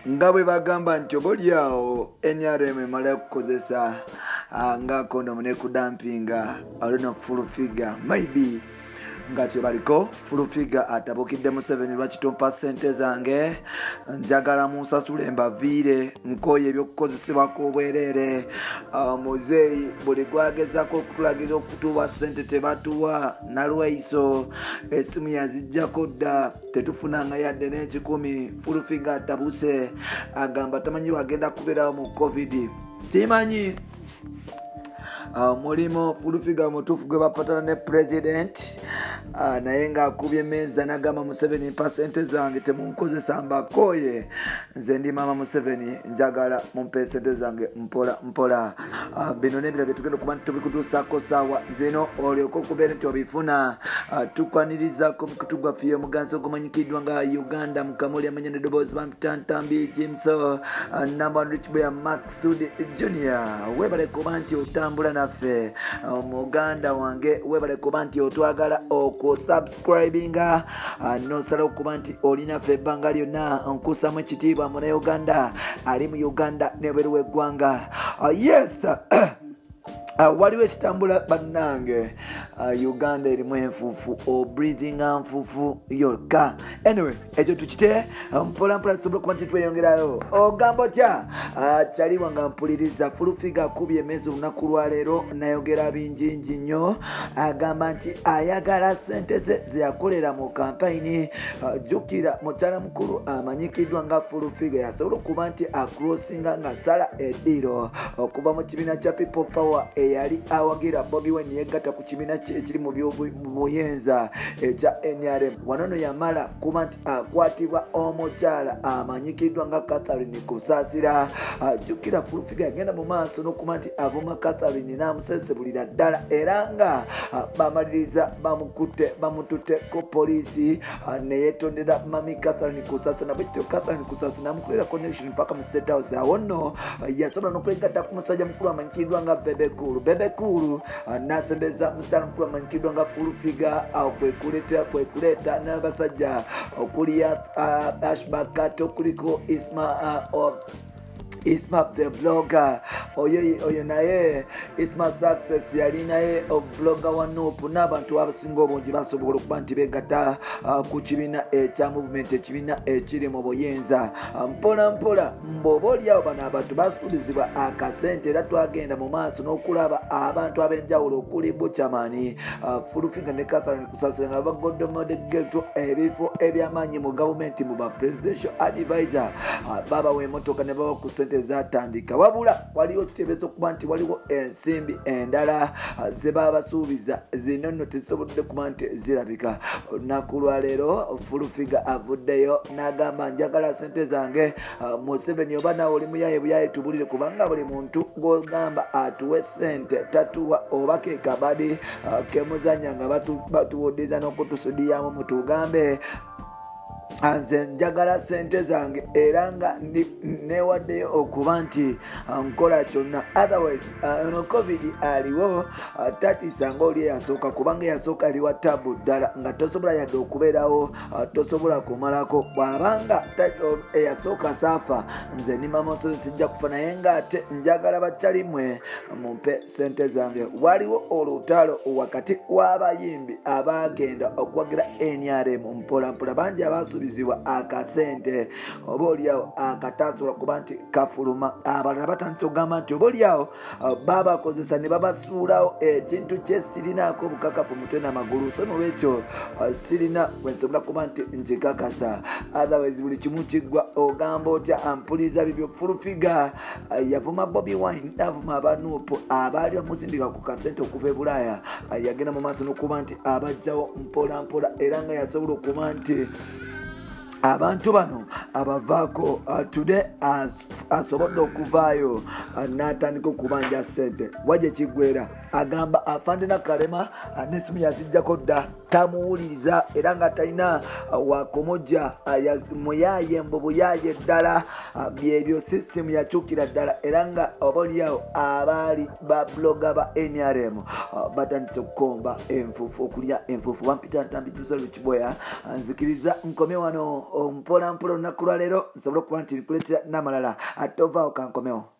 nga bwe bagamba nti oboolyawo NRM emala okukozesa nga kondomu ne kudampinga olino full figure maybe nga kyebaliko full figure atabukidde Museveni lwakitompa ssente zange njagala munsasule mbaviire nkoye ebyokukozesebwa k'obwereere muzeeyi buli gwagezako okutulagira okutuwa ssente tebatuwa nalweiso essimu yazijjako dda tetufunanga yadde n'ekikumi full figure atabuse agamba tamanyi wagenda kubeerawo mu covid simanyi mulimo full figure mutuufu gwe bapatana ne president naye ng'akubye emmeeza n'agamba Museveni mpa ssente zange temunkozesa mbakoye nze ndi maama Museveni njagala mumpe ssente zange mpola bino n'ebirala bye tugenda okuba nti tubikutuusaako ssaawa zino olyoke okubeera nti obifuna tukwanirizaako mukutu gwaffe omuganzi ogumanyikiddwa nga Uganda mukamuli amanya n'eddoboozi bampitantambi jimso number one rich boy Maxud Junior webale kuba nti otambula naffe muganda wange webale kuba nti otwagala okusubscribinga nosala okuba nti olinaffe ebbanga lyonna nkusamu ekitiibwa muna Uganda ali mu Uganda n'ebweru w'eggwanga yes waliwo ekitambula bannange Uganda erimu enfuufu breathing nfuufu yokka anyway ekyo tukite mpolampola tusobole okuba nti tweyongerayo ogamba otya kyaliwa nga mpuliriza full figure akubye emmeeza olunaku lwaleero nayogera bingingi nnyo agamba nti ayagala ssente ze zeyakolera mu kampayini jjukira mukyala mukulu amanyikiddwa nga full figure yasobola okuba nti acrossinga nga sala eddiiro okuva mu kibiina kya people power yali awagira Bobi Wine yegatta ku kibiina ekiri mu buyenza ekya NRM wanono yamala kuba nti akwatibwa omukyala amanyikiddwa nga Catherine Kusaasira jjukira full figure yagenda mu maaso n'okuba nti avuma Catherine n'amusesebulira ddala era nga bamaliriza bamututte ko poliisi neyetondera mami Catherine Kusaasira nabwekityo Catherine Kusaasira namukolera connection paka mu State House awo nno yasobola n'okwegatta ku musajja mukulu amanyikiddwa nga Bebe Cool nasembeza mukyala mukulu amanyikiddwa nga full figure kwekuleeta n'abasajja okuli Ashbakat okuliko Isma the blogger oyo naye Isma Success yali naye blogger wa Nuupu n'abantu abasinga obungi basobola okuba nti begatta ku kibiina ekya movement ekibiina ekiri mu buyenza mpola mboba oliawo bano abantu basuubizibwa akasente era twagenda mu maaso n'okulaba abantu ab'enjawulo okuli Buchamani full figure ne Catherine Kusaasira nga bagoddomodegeto ebifo ebyamaanyi mu gavumenti mu ba presidential advisor babawa emmotoka ne bawa ku ssente zatandika wabula waliwo kiteebeeza okuba nti waliwo ensimbi endala ze babasuubiza zino nno tezisobodde kuba nti zirabika olunaku lwaleero full figure avuddeyo n'agamba njagala ssente zange Museveni oba naawe oli muyaye buyaye tubulire kubanga buli muntu ng'ogamba atuwe ssente tatuwa oba ke kabadi kemuzanya nga batuwoddiza n'okutusudiyamu mutugambe nze njagala ssente zange era nga newaddeyo okuba nti nkola kyonna otherwise ono covid aliwo tatiisa ngaoli eyasooka kubanga eyasooka aliwa tabu ddala nga tosobola yadde okubeerawo tosobola kumalako bw'abanga eyasooka saafa nze ni mama Museveni sijja kufa naye ng'ate njagala bakyalimwe mumpe ssente zange waliwo olutalo wakati w'abayimbi abagenda okuwagira NRM mpolampola bangi abasuubizibwa akasente oba oliawo akatasobola kuba nti kafuluma abalala batandise okugamba nti oba oliawo babakozesa ne babasuulawo ekintu kyesirinaako obukakafu mutwe n'amagulu so nolwekyo sirina wensobola kuba nti nkikakasa otherwise buli kimu kiggwa ogamba otya ampuliza bibyo full figure yavuma Bobi Wine n'avuma abanuupu abaali bamusindika ku kasente okuva e Bulaaya yagenda mu maaso n'okuba nti abajjawo mpolampola era nga yasobola okuba nti abantu bano abavaako today asobodde okuvaayo n'atandika okubanja ssente wajja kiggwera agamba afande Nakalema n'essimu yazijjako dda tamuwuliriza era nga talina wakomojja muyaaye mbu buyaaye ddala byebyo system yakyukira ddala era nga oba oliawo abaali babloga ba NRM batandise okukomba enfuufu okulya enfuufu wampita ntambi kimusalo kiboya nzikiriza nkome wano mpola olunaku lwa leero nsobole okuba nti nkuleetera n'amalala ate ovaawo kankomewo.